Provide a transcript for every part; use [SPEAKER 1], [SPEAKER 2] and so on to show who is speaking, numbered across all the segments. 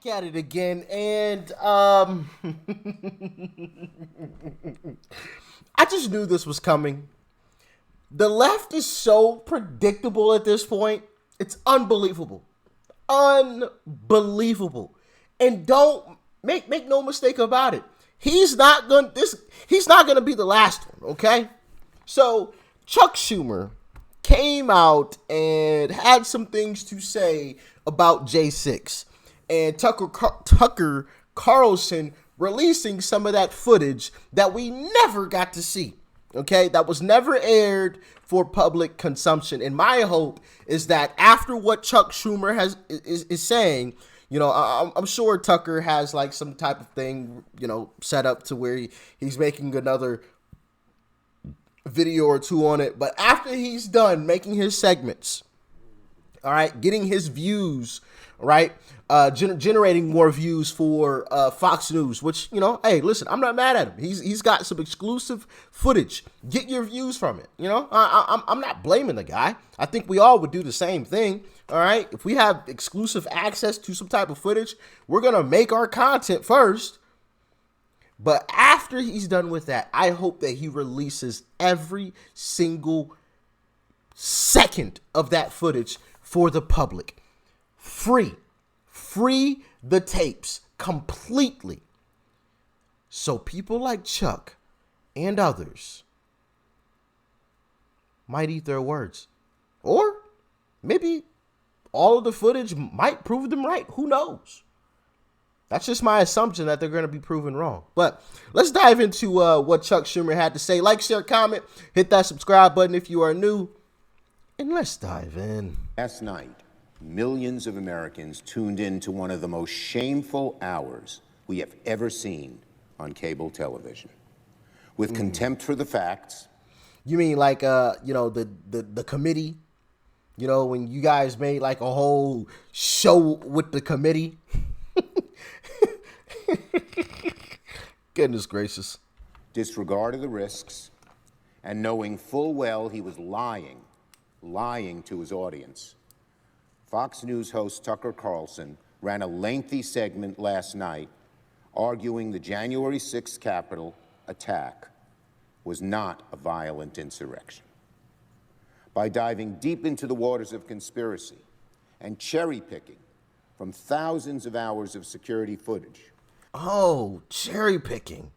[SPEAKER 1] At it again, and I just knew this was coming. The left is so predictable at this point. It's unbelievable. Unbelievable. And don't make no mistake about it. He's not gonna be the last one, okay? So Chuck Schumer came out and had some things to say about J6 and Tucker Carlson releasing some of that footage that we never got to see. Okay, that was never aired for public consumption. And my hope is that after what Chuck Schumer is saying, I'm sure Tucker has like some type of thing, set up to where he's making another video or two on it. But after he's done making his segments, all right, getting his views, right, generating more views for Fox News, which, hey, listen, I'm not mad at him. He's got some exclusive footage. Get your views from it. I'm not blaming the guy. I think we all would do the same thing. All right, if we have exclusive access to some type of footage, we're gonna make our content first. But after he's done with that, I hope that he releases every single second of that footage for the public. Free the tapes completely. So people like Chuck and others might eat their words. Or maybe all of the footage might prove them right. Who knows? That's just my assumption that they're going to be proven wrong. But let's dive into what Chuck Schumer had to say. Like, share, comment, hit that subscribe button if you are new. And let's dive in.
[SPEAKER 2] Last night, millions of Americans tuned in to one of the most shameful hours we have ever seen on cable television. With contempt for the facts.
[SPEAKER 1] You mean like, the committee? When you guys made like a whole show with the committee? Goodness gracious.
[SPEAKER 2] Disregard of the risks and knowing full well he was lying to his audience. Fox News host Tucker Carlson ran a lengthy segment last night arguing the January 6th Capitol attack was not a violent insurrection. By diving deep into the waters of conspiracy and cherry-picking from thousands of hours of security footage.
[SPEAKER 1] Oh, cherry-picking.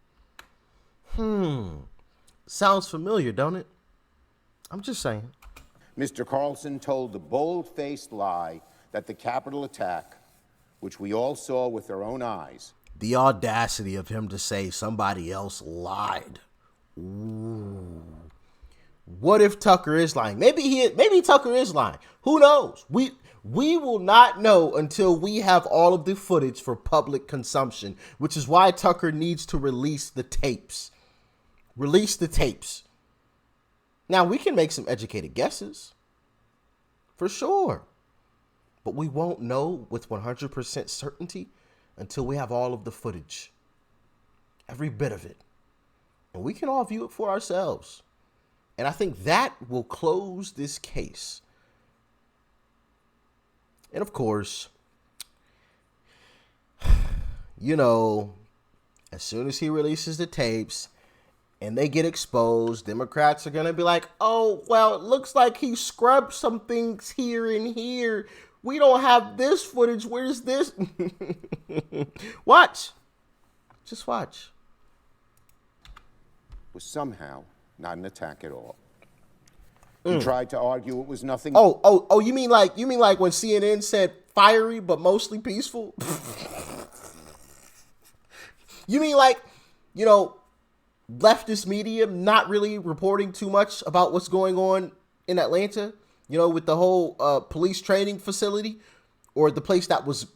[SPEAKER 1] Sounds familiar, don't it? I'm just saying.
[SPEAKER 2] Mr. Carlson told the bold-faced lie that the Capitol attack, which we all saw with our own eyes.
[SPEAKER 1] The audacity of him to say somebody else lied. Ooh. What if Tucker is lying? Maybe Tucker is lying. Who knows? We will not know until we have all of the footage for public consumption, which is why Tucker needs to release the tapes. Release the tapes. Now, we can make some educated guesses, for sure, but we won't know with 100% certainty until we have all of the footage, every bit of it, and we can all view it for ourselves. And I think that will close this case. And of course, as soon as he releases the tapes, and they get exposed, Democrats are going to be like, oh, well, it looks like he scrubbed some things here and here. We don't have this footage. Where's this? Watch. Just watch.
[SPEAKER 2] Was somehow not an attack at all. He tried to argue it was nothing.
[SPEAKER 1] Oh, you mean like when CNN said fiery but mostly peaceful? You mean like, leftist media not really reporting too much about what's going on in Atlanta, with the whole police training facility, or the place that was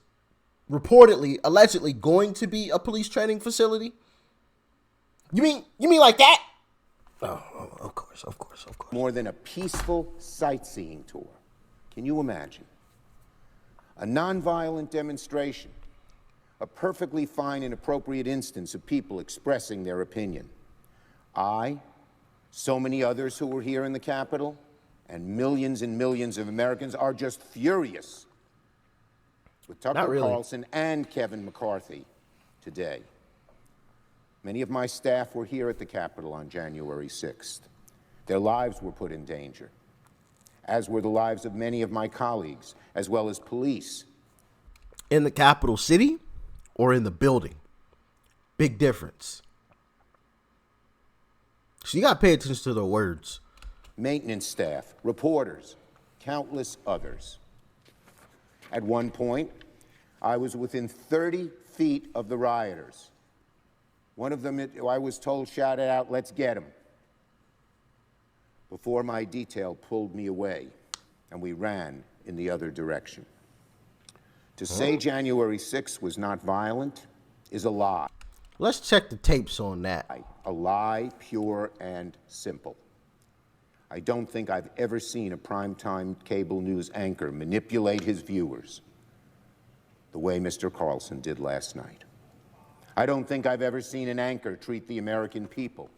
[SPEAKER 1] allegedly going to be a police training facility? You mean like that? Oh, of course.
[SPEAKER 2] More than a peaceful sightseeing tour. Can you imagine? A nonviolent demonstration, a perfectly fine and appropriate instance of people expressing their opinion. I, so many others who were here in the Capitol, and millions of Americans are just furious with Tucker
[SPEAKER 1] Not really.
[SPEAKER 2] Carlson and Kevin McCarthy today. Many of my staff were here at the Capitol on January 6th. Their lives were put in danger, as were the lives of many of my colleagues, as well as police.
[SPEAKER 1] In the capital city or in the building? Big difference. So you got to pay attention to the words.
[SPEAKER 2] Maintenance staff, reporters, countless others. At one point, I was within 30 feet of the rioters. One of them, I was told, shouted out, "Let's get him," before my detail pulled me away and we ran in the other direction. To say January 6th was not violent is a lie.
[SPEAKER 1] Let's check the tapes on that.
[SPEAKER 2] A lie, pure and simple. I don't think I've ever seen a primetime cable news anchor manipulate his viewers the way Mr. Carlson did last night. I don't think I've ever seen an anchor treat the American people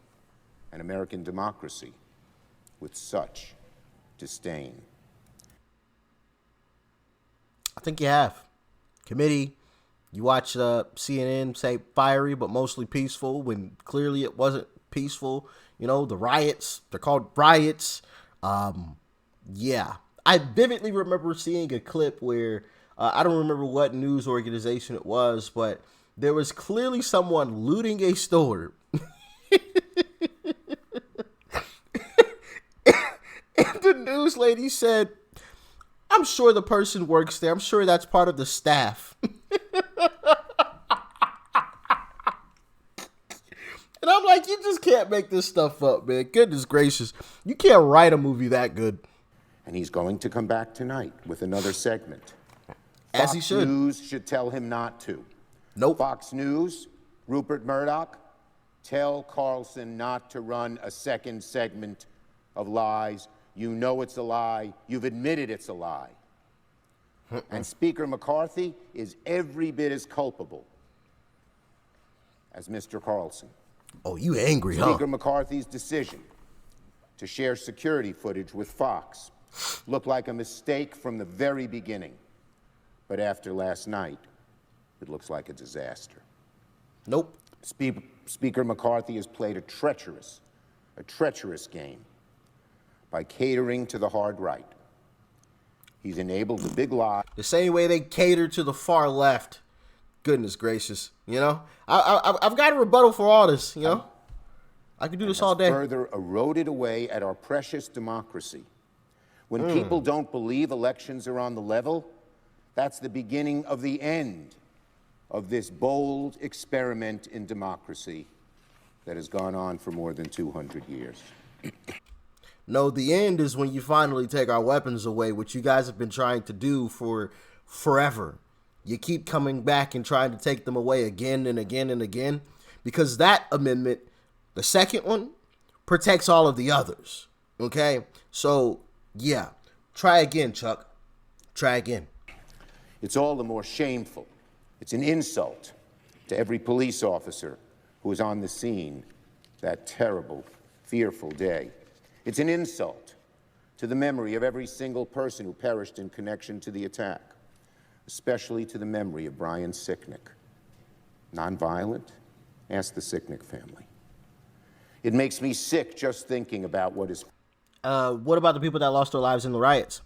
[SPEAKER 2] and American democracy with such disdain.
[SPEAKER 1] I think you have. Committee, you watch CNN say fiery but mostly peaceful when clearly it wasn't peaceful. You know, the riots, they're called riots. Yeah. I vividly remember seeing a clip where, I don't remember what news organization it was, but there was clearly someone looting a store. And the news lady said, "I'm sure the person works there. I'm sure that's part of the staff." And I'm like, you just can't make this stuff up, man. Goodness gracious. You can't write a movie that good.
[SPEAKER 2] And he's going to come back tonight with another segment.
[SPEAKER 1] As he should.
[SPEAKER 2] Fox News should tell him not to.
[SPEAKER 1] Nope.
[SPEAKER 2] Fox News, Rupert Murdoch, tell Carlson not to run a second segment of lies. You know it's a lie. You've admitted it's a lie. And Speaker McCarthy is every bit as culpable as Mr. Carlson.
[SPEAKER 1] Oh, you angry, huh?
[SPEAKER 2] Speaker McCarthy's decision to share security footage with Fox looked like a mistake from the very beginning. But after last night, it looks like a disaster.
[SPEAKER 1] Nope.
[SPEAKER 2] Speaker McCarthy has played a treacherous game by catering to the hard right. He's enabled the big lie.
[SPEAKER 1] The same way they cater to the far left. Goodness gracious. You know, I've got a rebuttal for all this, you know. I could do this all day.
[SPEAKER 2] Further eroded away at our precious democracy. When people don't believe elections are on the level, that's the beginning of the end of this bold experiment in democracy that has gone on for more than 200 years.
[SPEAKER 1] No, the end is when you finally take our weapons away, which you guys have been trying to do for forever. You keep coming back and trying to take them away again and again and again, because that amendment, the second one, protects all of the others. Okay? So, yeah. Try again, Chuck. Try again.
[SPEAKER 2] It's all the more shameful. It's an insult to every police officer who was on the scene that terrible, fearful day. It's an insult to the memory of every single person who perished in connection to the attack, especially to the memory of Brian Sicknick. Nonviolent? Ask the Sicknick family. It makes me sick just thinking about what is...
[SPEAKER 1] What about the people that lost their lives in the riots?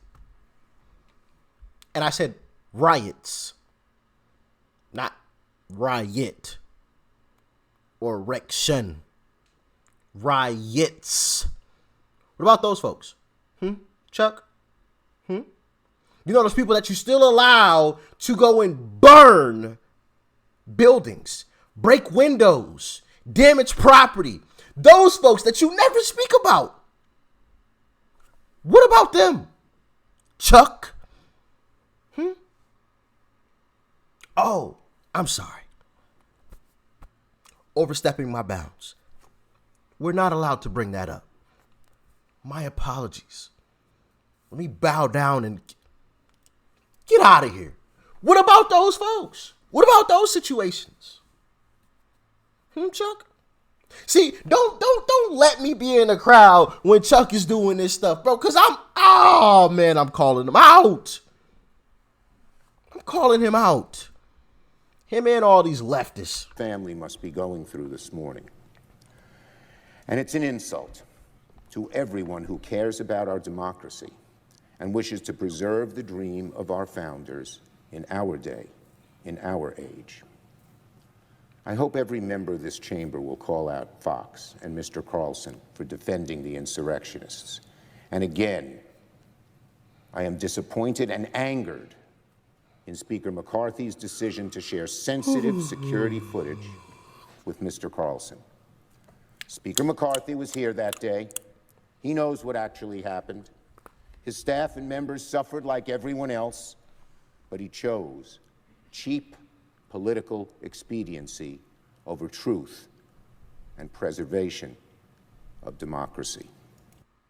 [SPEAKER 1] And I said riots, not riot or erection. Riots. What about those folks? Chuck? You know those people that you still allow to go and burn buildings, break windows, damage property. Those folks that you never speak about. What about them, Chuck? Oh, I'm sorry. Overstepping my bounds. We're not allowed to bring that up. My apologies. Let me bow down and get out of here. What about those folks? What about those situations? Chuck? See, don't let me be in the crowd when Chuck is doing this stuff, bro, because I'm calling him out. I'm calling him out. Him and all these leftists.
[SPEAKER 2] Family must be going through this morning. And it's an insult to everyone who cares about our democracy and wishes to preserve the dream of our founders in our day, in our age. I hope every member of this chamber will call out Fox and Mr. Carlson for defending the insurrectionists. And again, I am disappointed and angered in Speaker McCarthy's decision to share sensitive security footage with Mr. Carlson. Speaker McCarthy was here that day. He knows what actually happened. His staff and members suffered like everyone else, but he chose cheap political expediency over truth and preservation of democracy.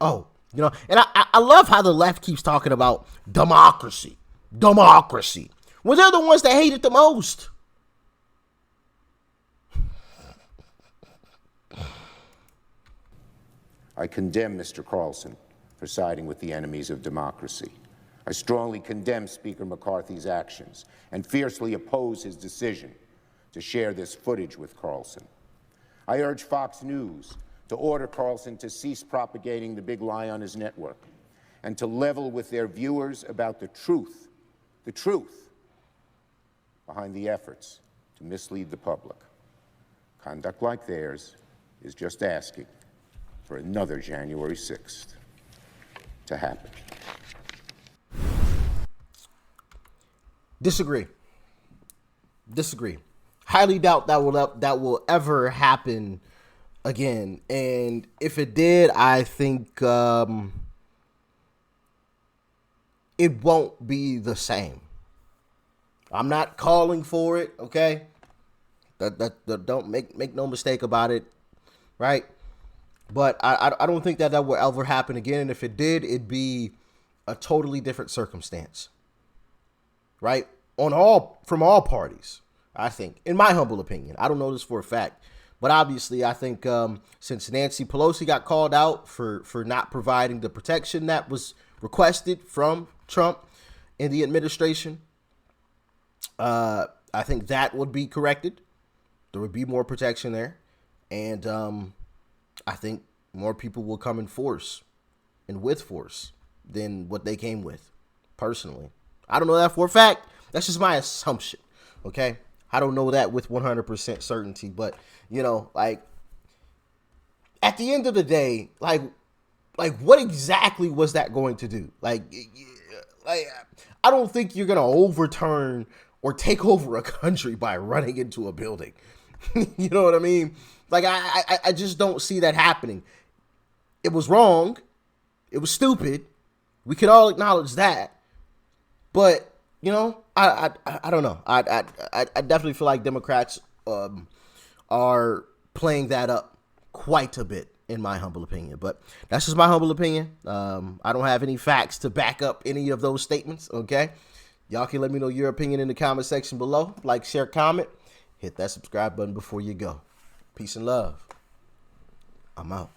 [SPEAKER 1] Oh, you know, and I love how the left keeps talking about democracy, when they're the ones that hate it the most.
[SPEAKER 2] I condemn Mr. Carlson for siding with the enemies of democracy. I strongly condemn Speaker McCarthy's actions and fiercely oppose his decision to share this footage with Carlson. I urge Fox News to order Carlson to cease propagating the big lie on his network and to level with their viewers about the truth behind the efforts to mislead the public. Conduct like theirs is just asking for another January 6th to happen.
[SPEAKER 1] Disagree. Highly doubt that will ever happen again. And if it did, I think it won't be the same. I'm not calling for it, okay? That don't make no mistake about it, right? But I don't think that will ever happen again. And if it did, it'd be a totally different circumstance, right? From all parties, I think, in my humble opinion. I don't know this for a fact, but obviously I think since Nancy Pelosi got called out for not providing the protection that was requested from Trump and the administration, I think that would be corrected. There would be more protection there. And I think more people will come in force and with force than what they came with, personally. I don't know that for a fact. That's just my assumption, okay? I don't know that with 100% certainty, but, you know, like, at the end of the day, like what exactly was that going to do? Like I don't think you're going to overturn or take over a country by running into a building. You know what I mean? Like, I just don't see that happening. It was wrong. It was stupid. We can all acknowledge that. But, you know, I don't know. I definitely feel like Democrats are playing that up quite a bit, in my humble opinion. But that's just my humble opinion. I don't have any facts to back up any of those statements, okay? Y'all can let me know your opinion in the comment section below. Like, share, comment. Hit that subscribe button before you go. Peace and love. I'm out.